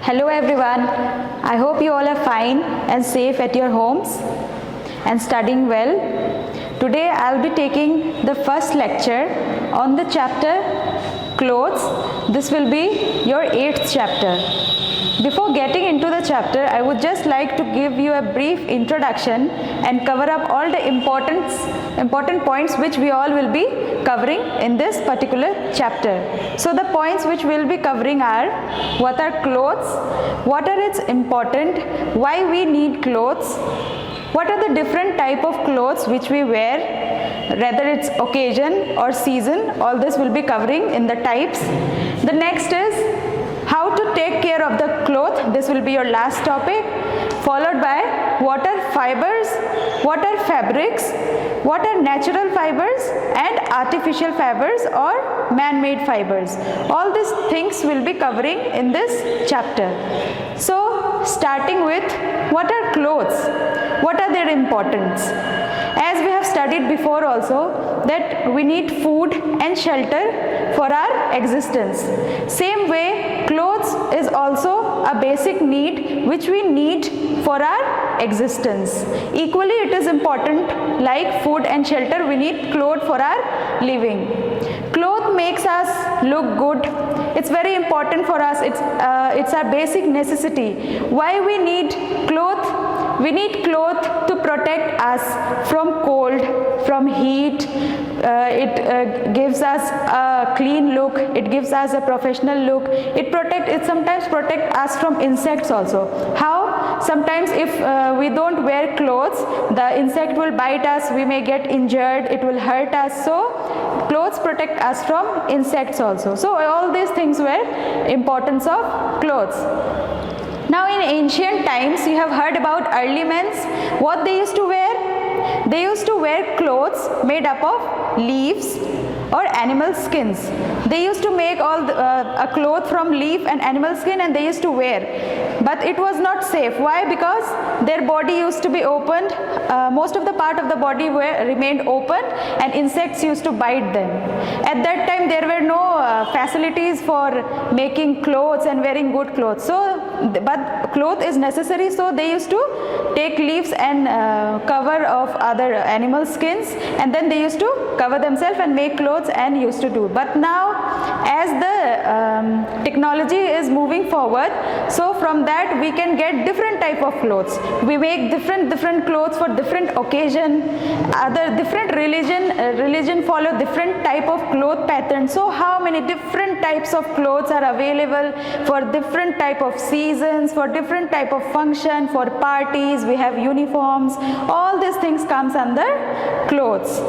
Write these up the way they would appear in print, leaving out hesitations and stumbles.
Hello everyone. I hope you all are fine and safe at your homes and studying well. Today I'll be taking the first lecture on the chapter Clothes. This will be your 8th chapter. Before getting into the chapter, I would just like to give you a brief introduction and cover up all the important points which we all will be covering in this particular chapter. So the points which we'll be covering are: what are clothes, what are its important, why we need clothes, what are the different type of clothes which we wear, whether it's occasion or season. All this will be covering in the types. The next is how to take care of the cloth. This will be your last topic, followed by what are fibers, what are fabrics, what are natural fibers and artificial fibers or man-made fibers. All these things will be covering in this chapter. So starting with what are clothes, what are their importance. As we have studied before also, that we need food and shelter for our existence. Same way, clothes is also a basic need which we need for our existence. Equally, it is important, like food and shelter, we need clothes for our living. Clothes makes us look good. It's very important for us. It's our basic necessity. Why we need clothes? We need clothes to protect us from cold, from heat. It gives us a clean look. It gives us a professional look. It sometimes protect us from insects also. How? Sometimes if we don't wear clothes, the insect will bite us. We may get injured. It will hurt us. So clothes protect us from insects also. So all these things were importance of clothes. Now in ancient times, you have heard about early men. What they used to wear? They used to wear clothes made up of leaves or animal skins. They used to make a cloth from leaf and animal skin, and they used to wear. But it was not safe. Why? Because their body used to be opened. Most of the part of the body remained open, and insects used to bite them. At that time, there were no facilities for making clothes and wearing good clothes. But cloth is necessary, so they used to take leaves and cover of other animal skins, and then they used to cover themselves and make clothes and used to do. But now, as the technology is moving forward, so from that we can get different type of clothes. We make different clothes for different occasion. Other different religion follow different type of cloth pattern. So how many different types of clothes are available for different type of seasons, for different type of function, for parties. We have uniforms. All these things comes under clothes.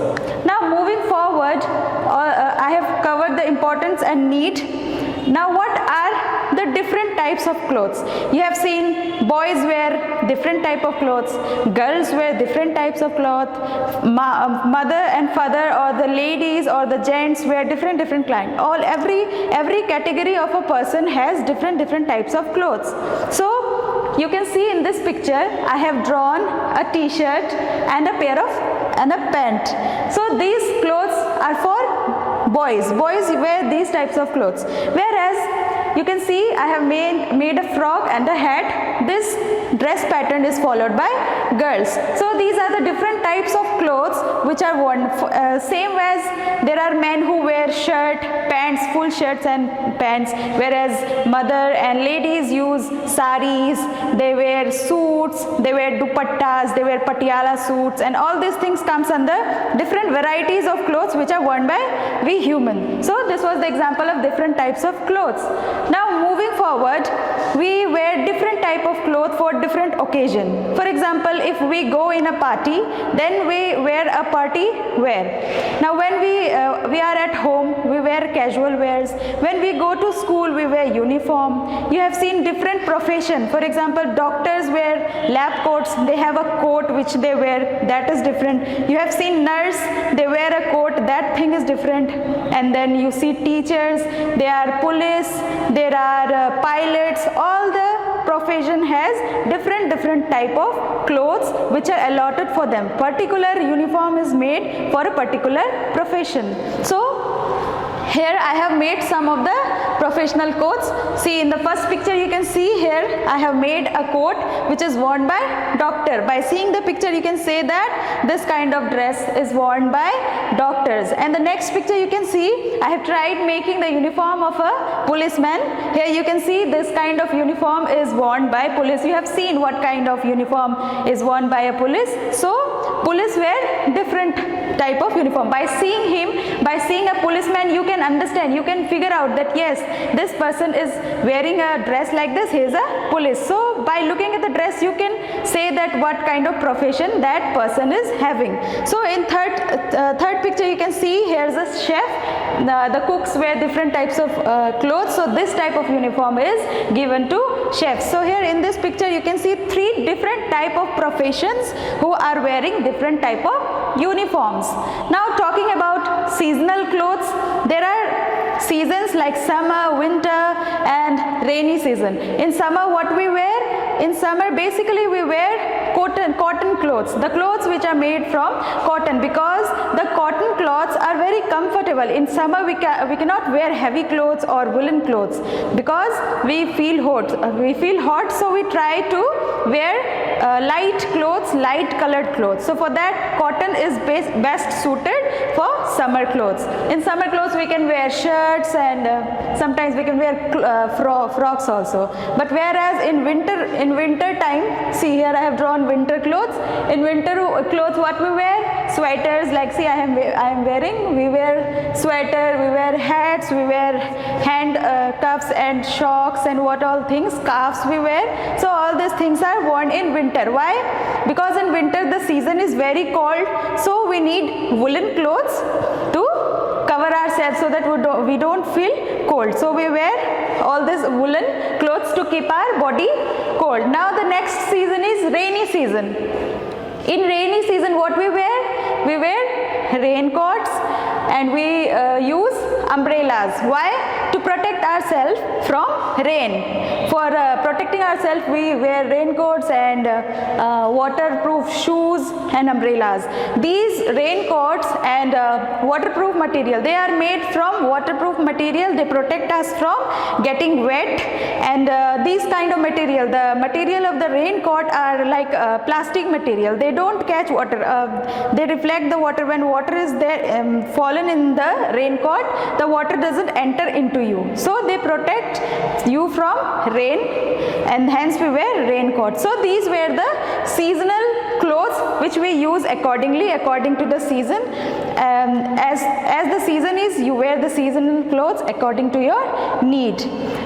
Now moving forward, I have covered the importance and need. Now what are the different types of clothes? You have seen boys wear different type of clothes, girls wear different types of cloth, mother and father or the ladies or the gents wear different kind. Every category of a person has different types of clothes. So you can see in this picture, I have drawn a t-shirt and a pant. So these clothes are for boys. Boys wear these types of clothes. Whereas you can see I have made a frock and a hat. This dress pattern is followed by girls. So these are the different types of clothes which are worn. Same as there are men who wear shirt, pants, full shirts and pants, whereas mother and ladies use saris, they wear suits, they wear dupattas, they wear patiala suits, and all these things comes under different varieties of clothes which are worn by we human. So this was the example of different types of clothes. Now moving forward, we wear different type of clothes for different occasion. For example, if we go in a party, then we wear a party wear. Now when we are at home, we wear casual wears. When we go to school, we wear uniform. You have seen different profession. For example, doctors wear lab coats. They have a coat which they wear. That is different. You have seen nurse. They wear a coat. That thing is different. And then you see teachers. They are police. There are pilots. All the profession has different type of clothes which are allotted for them. Particular uniform is made for a particular profession. So here I have made some of the professional coats. See, in the first picture you can see here I have made a coat which is worn by doctor. By seeing the picture you can say that this kind of dress is worn by doctors. And the next picture you can see I have tried making the uniform of a policeman. Here you can see this kind of uniform is worn by police. You have seen what kind of uniform is worn by a police. So police wear different type of uniform. By seeing him, by seeing a policeman, you can understand, you can figure out that yes, this person is wearing a dress like this, he is a police. So by looking at the dress you can say that what kind of profession that person is having. So in third picture you can see here's a chef. The cooks wear different types of clothes, so this type of uniform is given to chefs. So here in this picture you can see three different type of professions who are wearing different type of uniforms. Now talking about seasonal clothes, there are seasons like summer, winter and rainy season. In summer what we wear? In summer basically we wear cotton clothes, the clothes which are made from cotton, because the cotton cloths are very comfortable. In summer we cannot wear heavy clothes or woolen clothes because we feel hot, so we try to wear light clothes, light colored clothes. So for that cotton is best suited for summer clothes. In summer clothes we can wear shirts and sometimes we can wear frocks also. But whereas in winter time, see here I have drawn winter clothes. In winter clothes what we wear? Sweaters, like see I am wearing, we wear sweater, we wear hats, we wear hand cuffs and shocks and what all things, scarves we wear. So all these things are worn in winter. Why? Because in winter the season is very cold, so we need woolen clothes to cover ourselves so that we don't feel cold. So we wear all these woolen clothes to keep our body cold. Now the next season is rainy season. In rainy season what we wear? We wear raincoats and we use umbrellas. Why? To protect ourselves from rain. For protecting ourselves we wear raincoats and waterproof shoes and umbrellas. These raincoats and waterproof material, they are made from waterproof material. They protect us from getting wet, and these kind of material, the material of the raincoat are like plastic material. They don't catch water. They reflect the water. When water is there fallen in the raincoat, the water doesn't enter into you. So they protect you from rain, and hence we wear raincoat. So these were the seasonal clothes which we use according to the season. As the season is, you wear the seasonal clothes according to your need.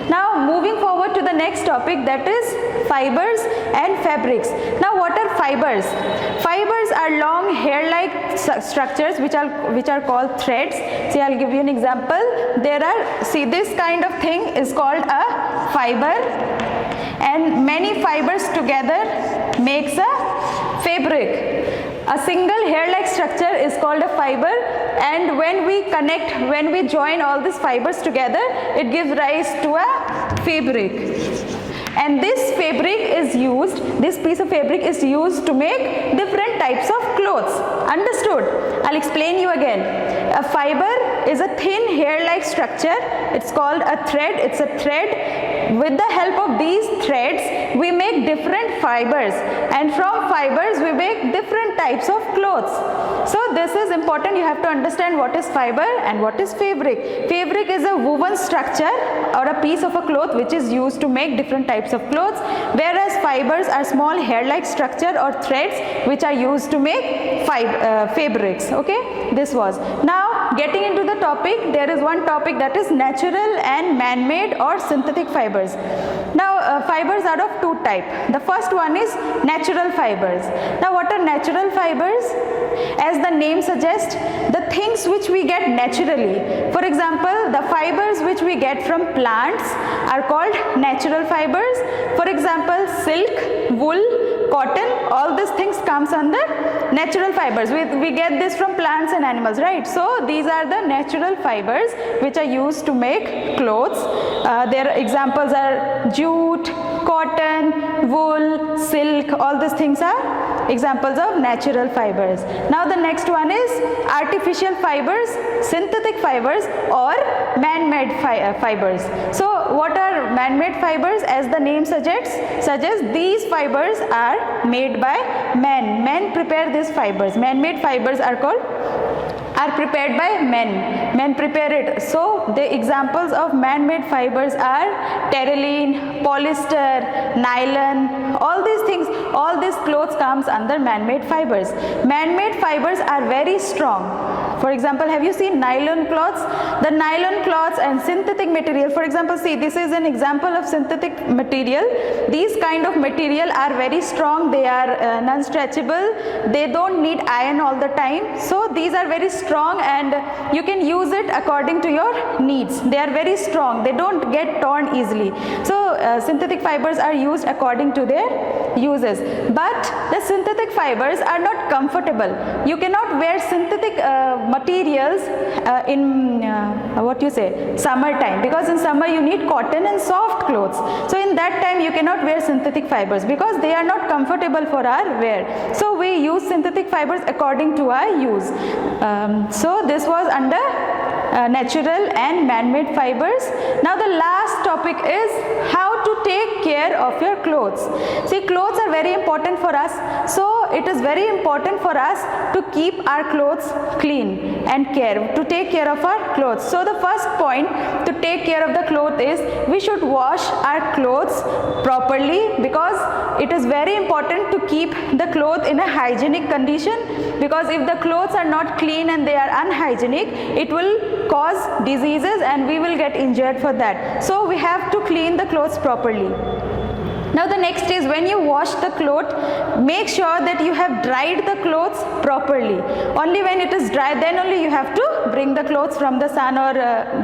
Now moving forward to the next topic, that is fibers and fabrics. Now what are fibers? Fibers are long hair-like structures which are called threads. See, I'll give you an example. See, this kind of thing is called a fiber, and many fibers together makes a fabric. A single hair-like structure is called a fiber, and when we join all these fibers together, it gives rise to a fabric. And this piece of fabric is used to make different types of clothes. Understood? I'll explain you again. A fiber is a thin hair-like structure. It's called a thread. It's a thread. With the help of these threads, we make different fibers, and from fibers we make different types of clothes. So this is important. You have to understand what is fiber and what is fabric. Fabric is a woven structure or a piece of a cloth which is used to make different types of clothes, whereas fibers are small hair-like structure or threads which are used to make fabrics. Okay, this was. Now getting into the topic, there is one topic, that is natural and man-made or synthetic fibers. Now fibers are of two types. The first one is natural fibers. Now what are natural fibers? As the name suggests, the things which we get naturally. For example, the fibers which we get from plants are called natural fibers. For example, silk, wool, cotton, all these things comes under natural fibers. We get this from plants and animals, right? So these are the natural fibers which are used to make clothes. Their examples are jute, cotton, wool, silk, all these things are examples of natural fibers. Now the next one is artificial fibers, synthetic fibers or man-made fibers. So what are man-made fibers? As the name suggests, these fibers are made by men. Men prepare these fibers. Man-made fibers are prepared by men. Men prepare it. So the examples of man-made fibers are terylene, polyester, nylon, all these things, all these clothes comes under man-made fibers. Man-made fibers are very strong. For example, have you seen nylon cloths? The nylon cloths and synthetic material, for example, see, this is an example of synthetic material. These kind of material are very strong. They are non-stretchable. They don't need iron all the time. So these are very strong and you can use it according to your needs. They are very strong. They don't get torn easily. So synthetic fibers are used according to their uses. But the synthetic fibers are not comfortable. You cannot wear synthetic materials in summertime, because in summer you need cotton and soft clothes. So in that time you cannot wear synthetic fibers because they are not comfortable for our wear. So we use synthetic fibers according to our use. So this was under natural and man-made fibers. Now the last topic is how to take care of your clothes. See, clothes are very important for us. So it is very important for us to keep our clothes clean and to take care of our clothes. So the first point to take care of the clothes is we should wash our clothes properly, because it is very important to keep the clothes in a hygienic condition, because if the clothes are not clean and they are unhygienic, it will cause diseases and we will get injured for that. So we have to clean the clothes properly. Now the next is, when you wash the cloth, make sure that you have dried the clothes properly. Only when it is dry, then only you have to bring the clothes from the sun, or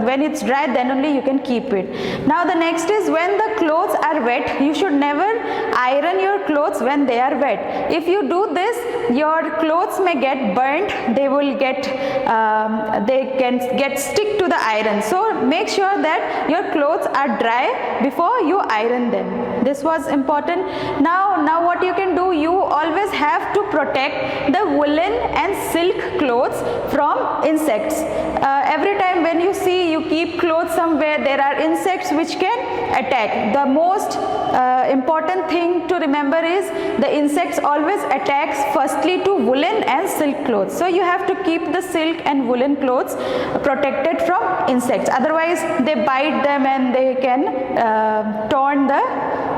when it's dry, then only you can keep it. Now the next is, when the clothes are wet, you should never iron your clothes when they are wet. If you do this, your clothes may get burnt, they can get stick to the iron. So make sure that your clothes are dry before you iron them. This was important. Now what you can do, you always have to protect the woolen and silk clothes from insects. Every time when you see you keep clothes somewhere, there are insects which can attack. The most important thing to remember is the insects always attacks firstly to woolen and silk clothes. So you have to keep the silk and woolen clothes protected from insects. Otherwise they bite them and they can torn the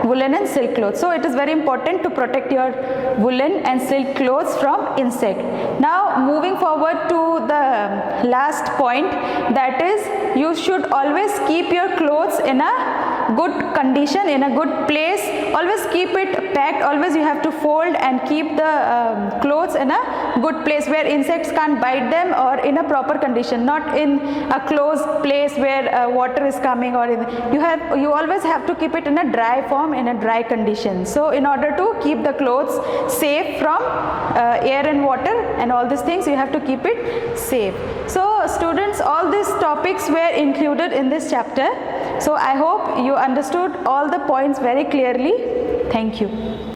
woolen and silk clothes. So it is very important to protect your woolen and silk clothes from insect. Now moving forward to the last point, that is, you should always keep your clothes in a good condition, in a good place. Always keep it packed. Always you have to fold and keep the clothes in a good place where insects can't bite them, or in a proper condition, not in a closed place where water is coming, or you always have to keep it in a dry form, in a dry condition. So in order to keep the clothes safe from air and water and all these things, you have to keep it safe. So students, all these topics were included in this chapter. So I hope you understood all the points very clearly. Thank you.